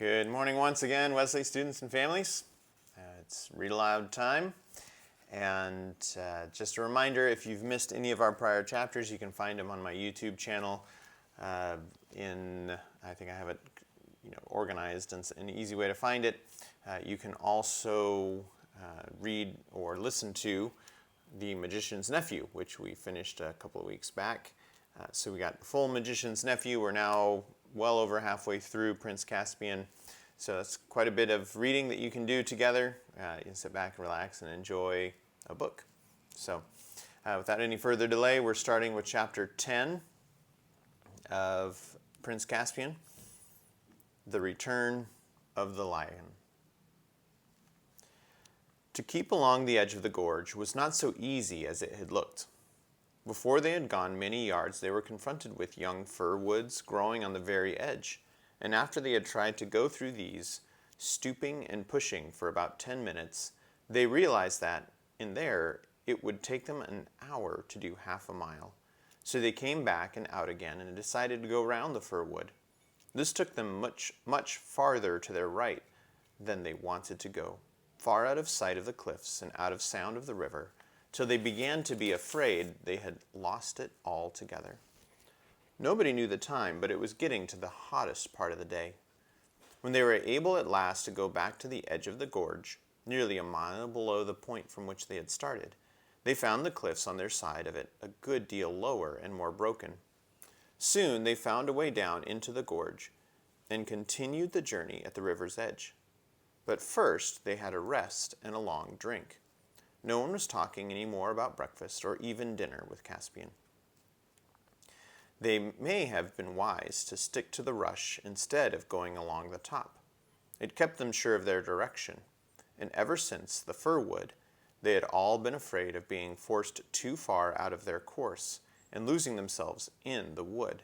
Good morning once again, Wesley students and families. It's Read Aloud time. And just a reminder, if you've missed any of our prior chapters, you can find them on my YouTube channel. I think I have it organized and an easy way to find it. You can also read or listen to The Magician's Nephew, which we finished a couple of weeks back. So we got the full Magician's Nephew. We're now well over halfway through Prince Caspian. So that's quite a bit of reading that you can do together. You can sit back and relax and enjoy a book. So without any further delay, we're starting with chapter 10 of Prince Caspian, The Return of the Lion. To keep along the edge of the gorge was not so easy as it had looked. Before they had gone many yards, they were confronted with young fir woods growing on the very edge, and after they had tried to go through these, stooping and pushing for about 10 minutes, they realized that, in there, it would take them an hour to do half a mile. So they came back and out again and decided to go round the fir wood. This took them much farther to their right than they wanted to go, far out of sight of the cliffs and out of sound of the river, till they began to be afraid they had lost it altogether. Nobody knew the time, but it was getting to the hottest part of the day. When they were able at last to go back to the edge of the gorge, nearly a mile below the point from which they had started, they found the cliffs on their side of it a good deal lower and more broken. Soon they found a way down into the gorge and continued the journey at the river's edge. But first they had a rest and a long drink. No one was talking any more about breakfast or even dinner with Caspian. They may have been wise to stick to the rush instead of going along the top. It kept them sure of their direction, and ever since the fir wood, they had all been afraid of being forced too far out of their course and losing themselves in the wood.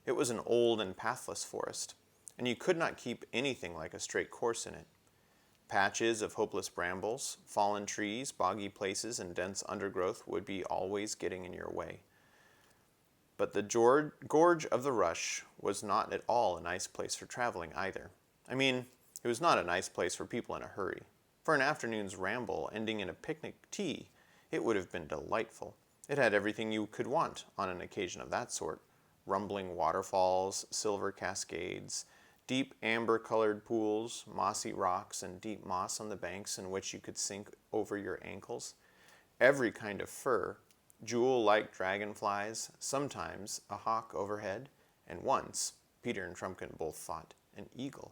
It was an old and pathless forest, and you could not keep anything like a straight course in it. Patches of hopeless brambles, fallen trees, boggy places, and dense undergrowth would be always getting in your way. But the gorge of the Rush was not at all a nice place for traveling either. I mean, it was not a nice place for people in a hurry. For an afternoon's ramble ending in a picnic tea, it would have been delightful. It had everything you could want on an occasion of that sort: rumbling waterfalls, silver cascades, deep amber-colored pools, mossy rocks, and deep moss on the banks in which you could sink over your ankles, every kind of fur, jewel-like dragonflies, sometimes a hawk overhead, and once, Peter and Trumpkin both thought, an eagle.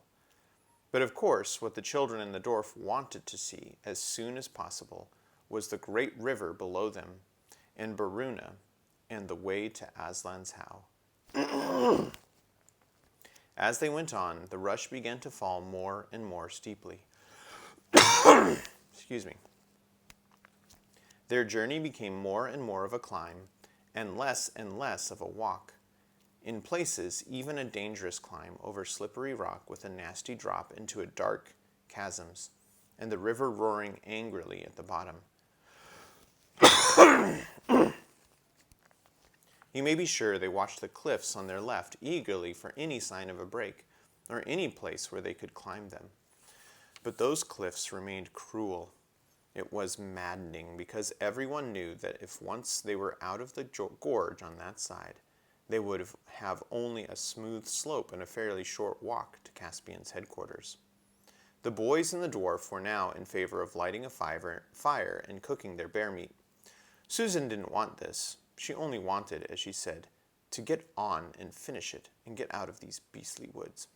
But of course, what the children in the dwarf wanted to see as soon as possible was the great river below them, and Baruna, and the way to Aslan's How. As they went on, the rush began to fall more and more steeply. Excuse me. Their journey became more and more of a climb, and less of a walk. In places, even a dangerous climb over slippery rock with a nasty drop into dark chasms, and the river roaring angrily at the bottom. You may be sure they watched the cliffs on their left eagerly for any sign of a break, or any place where they could climb them. But those cliffs remained cruel. It was maddening, because everyone knew that if once they were out of the gorge on that side, they would have only a smooth slope and a fairly short walk to Caspian's headquarters. The boys and the dwarf were now in favor of lighting a fire and cooking their bear meat. Susan didn't want this. She only wanted, as she said, to get on and finish it and get out of these beastly woods.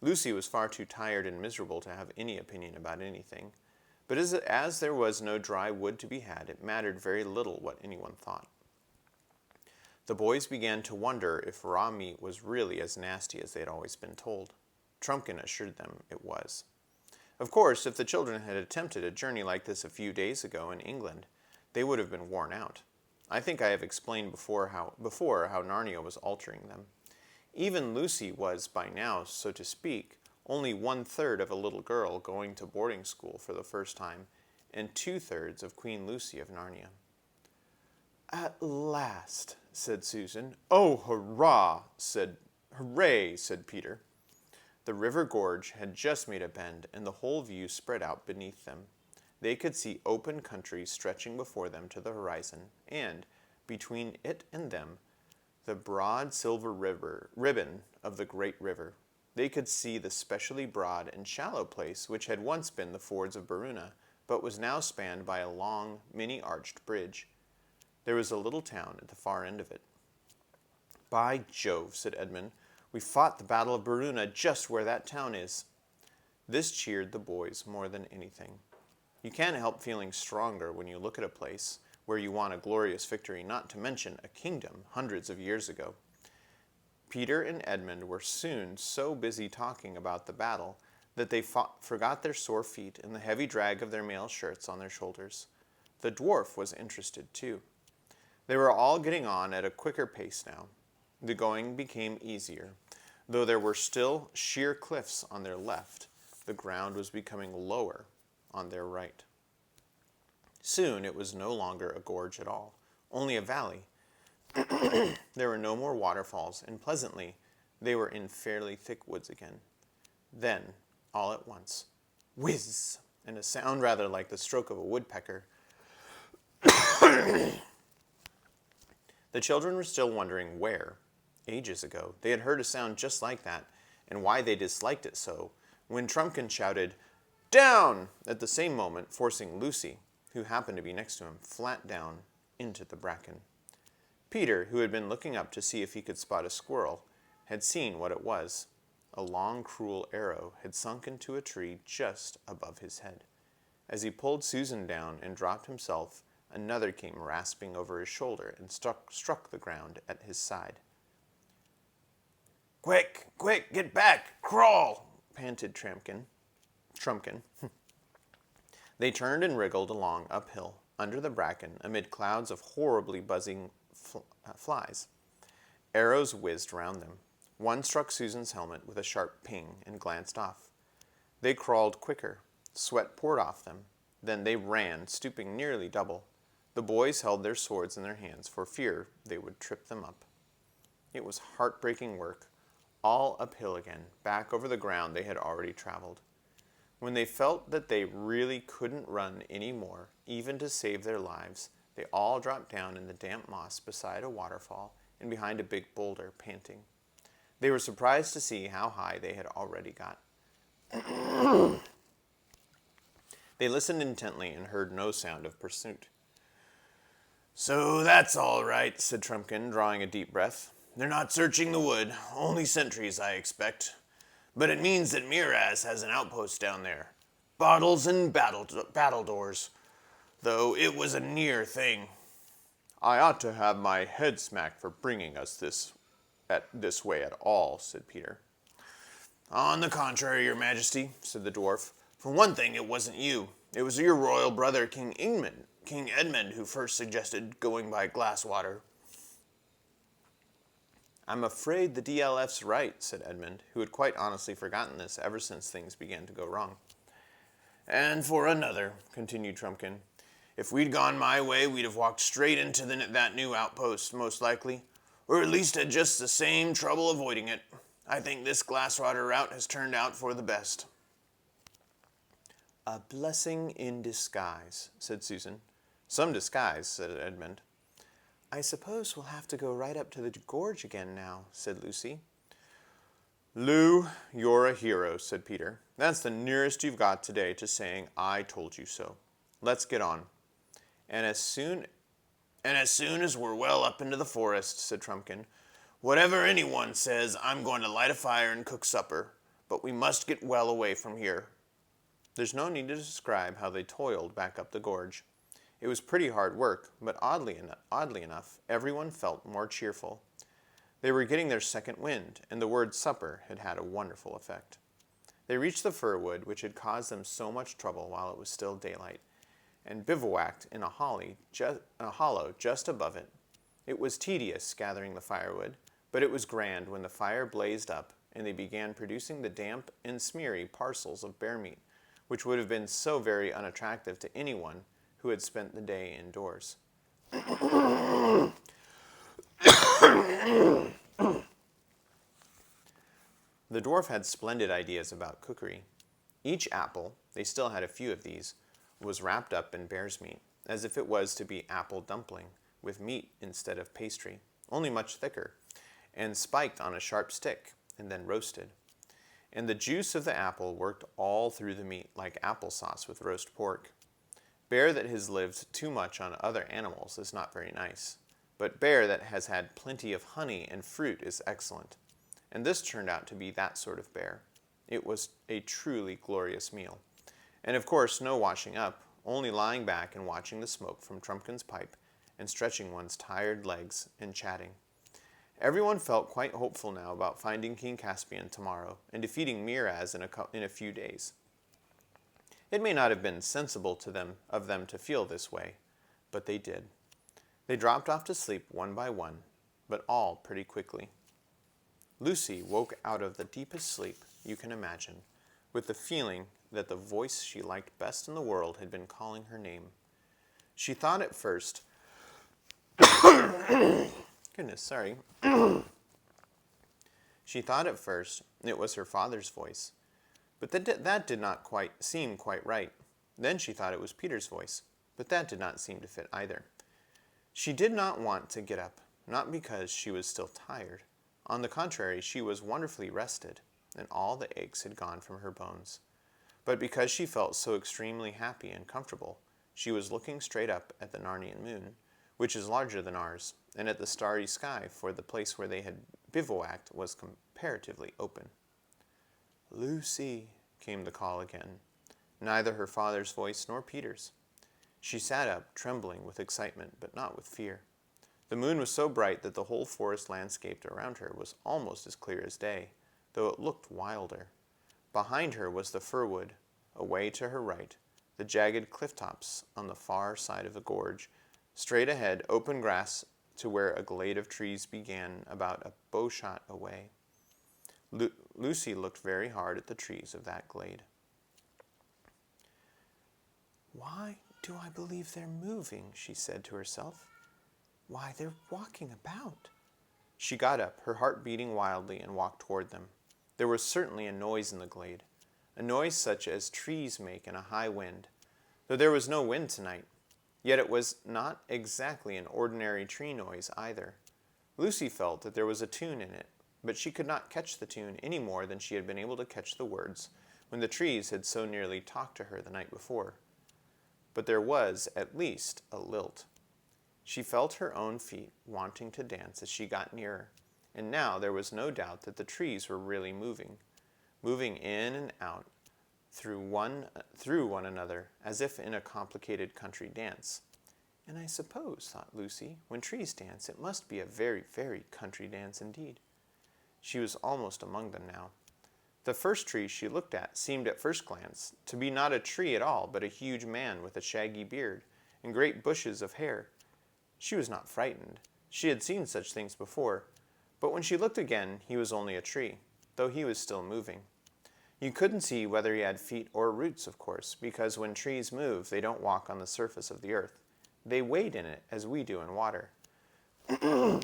Lucy was far too tired and miserable to have any opinion about anything, but as there was no dry wood to be had, it mattered very little what anyone thought. The boys began to wonder if raw meat was really as nasty as they had always been told. Trumpkin assured them it was. Of course, if the children had attempted a journey like this a few days ago in England, they would have been worn out. I think I have explained before how Narnia was altering them. Even Lucy was, by now, so to speak, only 1/3 of a little girl going to boarding school for the first time, and 2/3 of Queen Lucy of Narnia. "At last," said Susan. "Oh, hurrah!" said Peter. The river gorge had just made a bend, and the whole view spread out beneath them. They could see open country stretching before them to the horizon, and, between it and them, the broad silver ribbon of the great river. They could see the specially broad and shallow place which had once been the fords of Baruna, but was now spanned by a long, many-arched bridge. There was a little town at the far end of it. "By Jove," said Edmund, "we fought the Battle of Baruna just where that town is." This cheered the boys more than anything. You can't help feeling stronger when you look at a place where you won a glorious victory, not to mention a kingdom hundreds of years ago. Peter and Edmund were soon so busy talking about the battle that they forgot their sore feet and the heavy drag of their mail shirts on their shoulders. The dwarf was interested too. They were all getting on at a quicker pace now. The going became easier. Though there were still sheer cliffs on their left, the ground was becoming lower on their right. Soon it was no longer a gorge at all, only a valley. There were no more waterfalls, and presently they were in fairly thick woods again. Then, all at once, whiz, and a sound rather like the stroke of a woodpecker. The children were still wondering where, ages ago, they had heard a sound just like that, and why they disliked it so, when Trumpkin shouted, "Down!" at the same moment forcing Lucy, who happened to be next to him, flat down into the bracken. Peter, who had been looking up to see if he could spot a squirrel, had seen what it was. A long, cruel arrow had sunk into a tree just above his head. As he pulled Susan down and dropped himself, another came rasping over his shoulder and struck the ground at his side. "Quick, quick, get back, crawl!" panted Trumpkin. They turned and wriggled along uphill, under the bracken, amid clouds of horribly buzzing flies. Arrows whizzed round them. One struck Susan's helmet with a sharp ping and glanced off. They crawled quicker. Sweat poured off them. Then they ran, stooping nearly double. The boys held their swords in their hands for fear they would trip them up. It was heartbreaking work, all uphill again, back over the ground they had already traveled. When they felt that they really couldn't run any more, even to save their lives, they all dropped down in the damp moss beside a waterfall and behind a big boulder, panting. They were surprised to see how high they had already got. They listened intently and heard no sound of pursuit. "So that's all right," said Trumpkin, drawing a deep breath. "They're not searching the wood, only sentries, I expect. But it means that Miraz has an outpost down there. Bottles and battledores, though it was a near thing." "I ought to have my head smacked for bringing us this way at all," said Peter. "On the contrary, your majesty," said the dwarf. "For one thing, it wasn't you. It was your royal brother, King Edmund, who first suggested going by Glasswater." "I'm afraid the DLF's right," said Edmund, who had quite honestly forgotten this ever since things began to go wrong. "And for another," continued Trumpkin, "if we'd gone my way, we'd have walked straight into that new outpost, most likely, or at least had just the same trouble avoiding it. I think this Glasswater route has turned out for the best." "A blessing in disguise," said Susan. "Some disguise," said Edmund. "I suppose we'll have to go right up to the gorge again now," said Lucy. "Lou, you're a hero," said Peter. "That's the nearest you've got today to saying I told you so. Let's get on." And as soon as we're well up into the forest," said Trumpkin, "whatever anyone says, I'm going to light a fire and cook supper. But we must get well away from here." There's no need to describe how they toiled back up the gorge. It was pretty hard work, but oddly enough, everyone felt more cheerful. They were getting their second wind, and the word supper had had a wonderful effect. They reached the fir wood, which had caused them so much trouble while it was still daylight, and bivouacked in a hollow just above it. It was tedious gathering the firewood, but it was grand when the fire blazed up and they began producing the damp and smeary parcels of bear meat, which would have been so very unattractive to anyone who had spent the day indoors. The dwarf had splendid ideas about cookery. Each apple, they still had a few of these, was wrapped up in bear's meat, as if it was to be apple dumpling, with meat instead of pastry, only much thicker, and spiked on a sharp stick, and then roasted. And the juice of the apple worked all through the meat like applesauce with roast pork. Bear that has lived too much on other animals is not very nice, but bear that has had plenty of honey and fruit is excellent. And this turned out to be that sort of bear. It was a truly glorious meal. And of course, no washing up, only lying back and watching the smoke from Trumpkin's pipe and stretching one's tired legs and chatting. Everyone felt quite hopeful now about finding King Caspian tomorrow and defeating Miraz in a few days. It may not have been sensible of them to feel this way, but they did. They dropped off to sleep one by one, but all pretty quickly. Lucy woke out of the deepest sleep you can imagine, with the feeling that the voice she liked best in the world had been calling her name. She thought at first, goodness, sorry. She thought at first it was her father's voice, but that did not seem quite right. Then she thought it was Peter's voice, but that did not seem to fit either. She did not want to get up, not because she was still tired. On the contrary, she was wonderfully rested, and all the aches had gone from her bones. But because she felt so extremely happy and comfortable, she was looking straight up at the Narnian moon, which is larger than ours, and at the starry sky, for the place where they had bivouacked was comparatively open. "Lucy," came the call again, neither her father's voice nor Peter's. She sat up, trembling with excitement, but not with fear. The moon was so bright that the whole forest landscape around her was almost as clear as day, though it looked wilder. Behind her was the fir wood, away to her right, the jagged cliff tops on the far side of the gorge, straight ahead, open grass to where a glade of trees began about a bowshot away. Lucy looked very hard at the trees of that glade. "Why do I believe they're moving?" she said to herself. "Why, they're walking about." She got up, her heart beating wildly, and walked toward them. There was certainly a noise in the glade, a noise such as trees make in a high wind, though there was no wind tonight. Yet it was not exactly an ordinary tree noise either. Lucy felt that there was a tune in it, but she could not catch the tune any more than she had been able to catch the words when the trees had so nearly talked to her the night before. But there was, at least, a lilt. She felt her own feet wanting to dance as she got nearer, and now there was no doubt that the trees were really moving in and out through one another, as if in a complicated country dance. And I suppose, thought Lucy, when trees dance, it must be a very, very country dance indeed. She was almost among them now. The first tree she looked at seemed at first glance to be not a tree at all, but a huge man with a shaggy beard and great bushes of hair. She was not frightened. She had seen such things before, but when she looked again, he was only a tree, though he was still moving. You couldn't see whether he had feet or roots, of course, because when trees move, they don't walk on the surface of the earth. They wade in it, as we do in water. The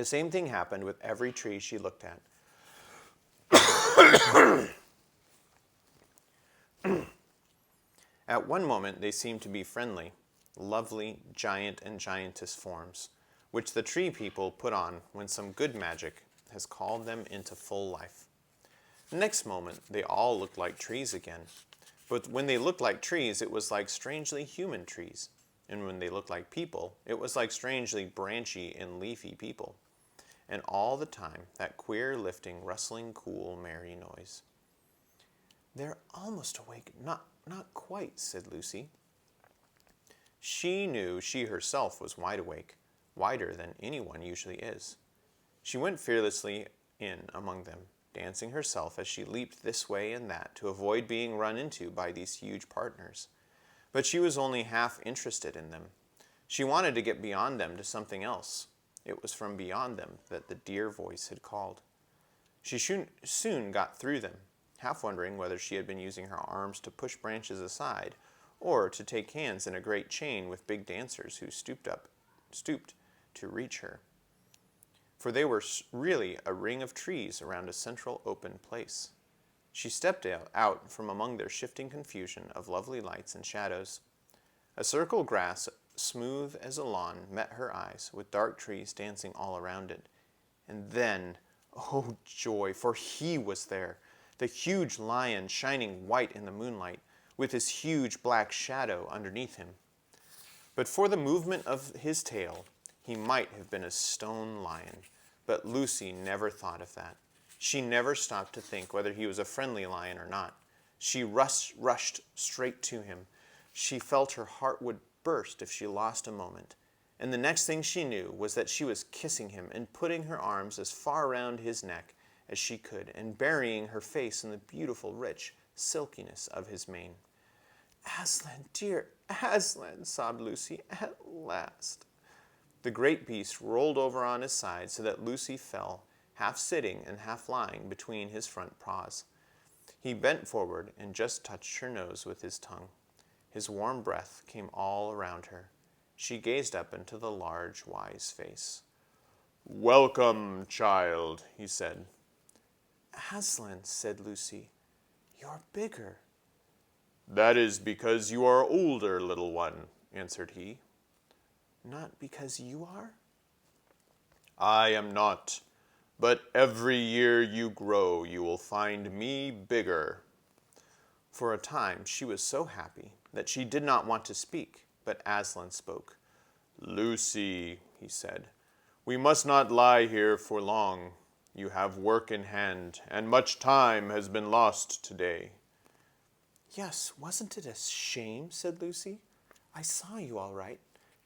same thing happened with every tree she looked at. At one moment they seemed to be friendly, lovely giant and giantess forms, which the tree people put on when some good magic has called them into full life. The next moment they all looked like trees again, but when they looked like trees it was like strangely human trees, and when they looked like people it was like strangely branchy and leafy people. And all the time, that queer, lifting, rustling, cool, merry noise. "They're almost awake." Not quite," said Lucy. She knew she herself was wide awake, wider than anyone usually is. She went fearlessly in among them, dancing herself as she leaped this way and that to avoid being run into by these huge partners. But she was only half interested in them. She wanted to get beyond them to something else. It was from beyond them that the dear voice had called. She soon got through them, half wondering whether she had been using her arms to push branches aside, or to take hands in a great chain with big dancers who stooped to reach her. for they were really a ring of trees around a central open place. She stepped out from among their shifting confusion of lovely lights and shadows. A circle grass, smooth as a lawn, met her eyes, with dark trees dancing all around it. And then, oh joy, for he was there, the huge lion shining white in the moonlight, with his huge black shadow underneath him. But for the movement of his tail, he might have been a stone lion, but Lucy never thought of that. She never stopped to think whether he was a friendly lion or not. She rushed straight to him. She felt her heart would burst if she lost a moment. And the next thing she knew was that she was kissing him and putting her arms as far around his neck as she could and burying her face in the beautiful, rich silkiness of his mane. "Aslan, dear Aslan," sobbed Lucy, "at last." The great beast rolled over on his side so that Lucy fell, half sitting and half lying between his front paws. He bent forward and just touched her nose with his tongue. His warm breath came all around her. She gazed up into the large, wise face. "Welcome, child," he said. "Aslan," said Lucy, "you're bigger." "That is because you are older, little one," answered he. "Not because you are?" "I am not, but every year you grow, you will find me bigger." For a time she was so happy that she did not want to speak, but Aslan spoke. "Lucy," he said, "we must not lie here for long. You have work in hand, and much time has been lost today." "Yes, wasn't it a shame?" said Lucy. "I saw you all right.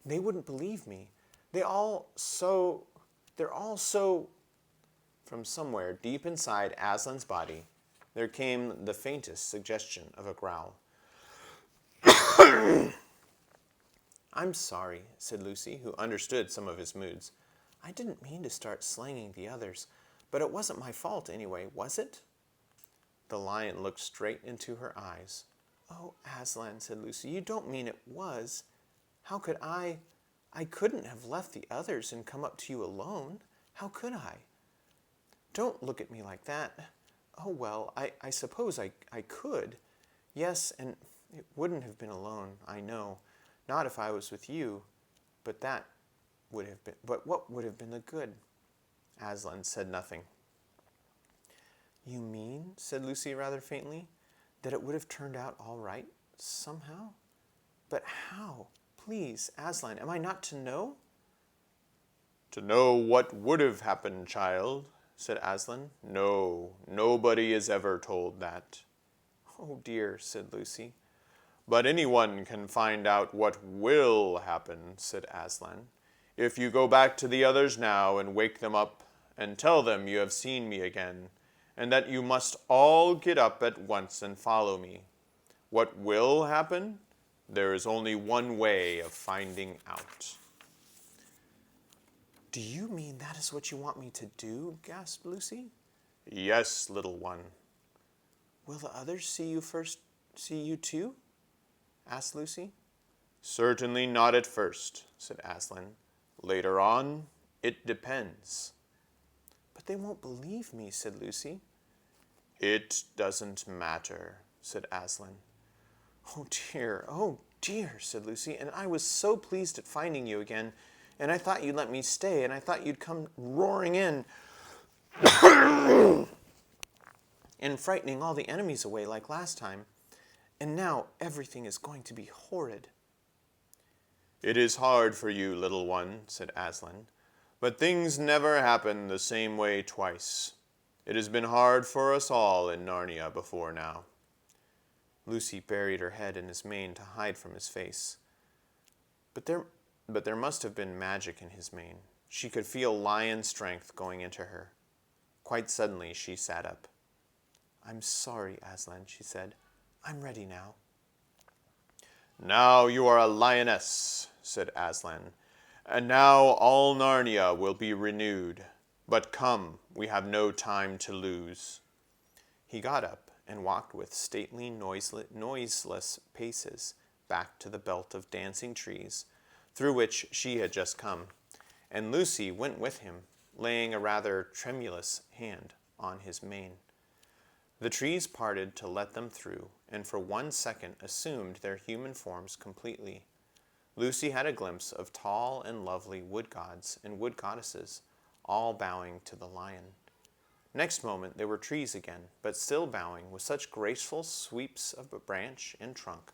They wouldn't believe me. They're all so... From somewhere deep inside Aslan's body, there came the faintest suggestion of a growl. "I'm sorry," said Lucy, who understood some of his moods. "I didn't mean to start slanging the others, but it wasn't my fault anyway, was it?" The lion looked straight into her eyes. "Oh, Aslan," said Lucy, "you don't mean it was. How could I couldn't have left the others and come up to you alone. How could I?" "Don't look at me like that. Oh, well, I suppose I could. Yes, and it wouldn't have been alone, I know. Not if I was with you. But what would have been the good?" Aslan said nothing. "You mean," said Lucy rather faintly, "that it would have turned out all right, somehow? But how? Please, Aslan, am I not to know?" "To know what would have happened, child," said Aslan. "No, nobody is ever told that." "Oh dear," said Lucy. "But anyone can find out what will happen," said Aslan. "If you go back to the others now and wake them up and tell them you have seen me again, and that you must all get up at once and follow me. What will happen? There is only one way of finding out." "Do you mean that is what you want me to do?" gasped Lucy. "Yes, little one." "Will the others see you too?" asked Lucy. "Certainly not at first," said Aslan. "Later on, it depends." "But they won't believe me," said Lucy. "It doesn't matter," said Aslan. Oh dear, said Lucy, "and I was so pleased at finding you again, and I thought you'd let me stay, and I thought you'd come roaring in and frightening all the enemies away like last time. And now everything is going to be horrid." "It is hard for you, little one," said Aslan, "but things never happen the same way twice. It has been hard for us all in Narnia before now." Lucy buried her head in his mane to hide from his face. But there must have been magic in his mane. She could feel lion strength going into her. Quite suddenly she sat up. "I'm sorry, Aslan," she said. "I'm ready now." "Now you are a lioness," said Aslan, "and now all Narnia will be renewed. But come, we have no time to lose." He got up and walked with stately, noiseless paces back to the belt of dancing trees through which she had just come, and Lucy went with him, laying a rather tremulous hand on his mane. The trees parted to let them through, and for 1 second assumed their human forms completely. Lucy had a glimpse of tall and lovely wood gods and wood goddesses, all bowing to the lion. Next moment they were trees again, but still bowing with such graceful sweeps of branch and trunk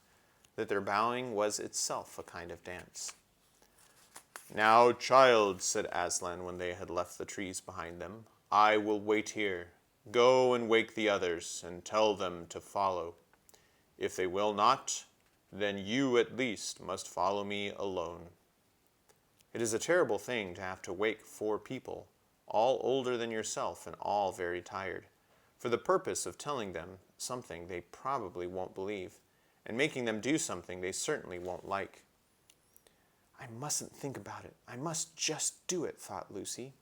that their bowing was itself a kind of dance. "Now, child," said Aslan when they had left the trees behind them, "I will wait here. Go and wake the others, and tell them to follow. If they will not, then you at least must follow me alone." It is a terrible thing to have to wake 4 people, all older than yourself and all very tired, for the purpose of telling them something they probably won't believe, and making them do something they certainly won't like. "I mustn't think about it. I must just do it," thought Lucy.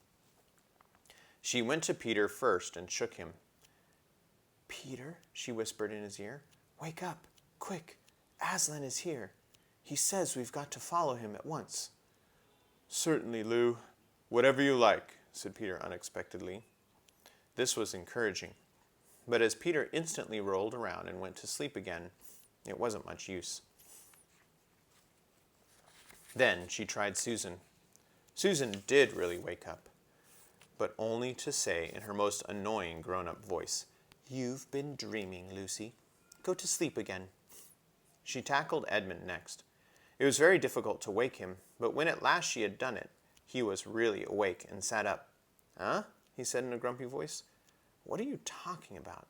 She went to Peter first and shook him. "Peter," she whispered in his ear, "wake up, quick. Aslan is here. He says we've got to follow him at once." "Certainly, Lou. Whatever you like," said Peter unexpectedly. This was encouraging, but as Peter instantly rolled around and went to sleep again, it wasn't much use. Then she tried Susan. Susan did really wake up, but only to say in her most annoying grown-up voice, "You've been dreaming, Lucy. Go to sleep again." She tackled Edmund next. It was very difficult to wake him, but when at last she had done it, he was really awake and sat up. "Huh?" he said in a grumpy voice. "What are you talking about?"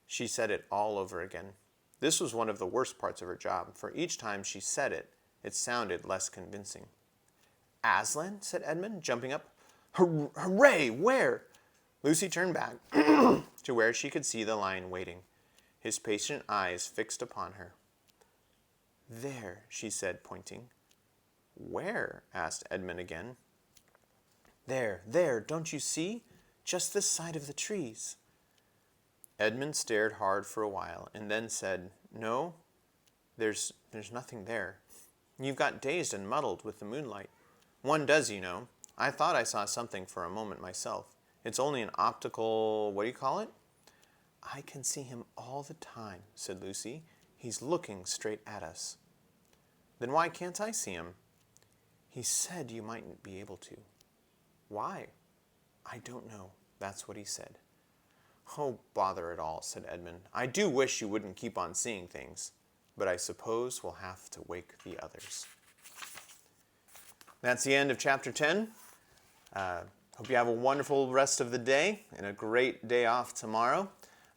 She said it all over again. This was one of the worst parts of her job, for each time she said it, it sounded less convincing. "Aslan?" said Edmund, jumping up. "Hooray! Where?" Lucy turned back to where she could see the lion waiting, his patient eyes fixed upon her. "There," she said, pointing. "Where?" asked Edmund again. There, don't you see? Just this side of the trees." Edmund stared hard for a while and then said, "No, there's nothing there. You've got dazed and muddled with the moonlight. One does, you know. I thought I saw something for a moment myself. It's only an optical, what do you call it?" "I can see him all the time," said Lucy. "He's looking straight at us." "Then why can't I see him?" "He said you mightn't be able to." "Why?" "I don't know. That's what he said." "Oh, bother it all," said Edmund. "I do wish you wouldn't keep on seeing things, but I suppose we'll have to wake the others." That's the end of chapter 10. Hope you have a wonderful rest of the day and a great day off tomorrow.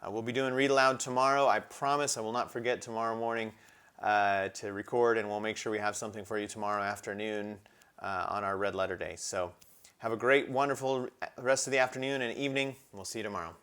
We'll be doing Read Aloud tomorrow. I promise I will not forget tomorrow morning to record, and we'll make sure we have something for you tomorrow afternoon on our Red Letter Day. So have a great, wonderful rest of the afternoon and evening. We'll see you tomorrow.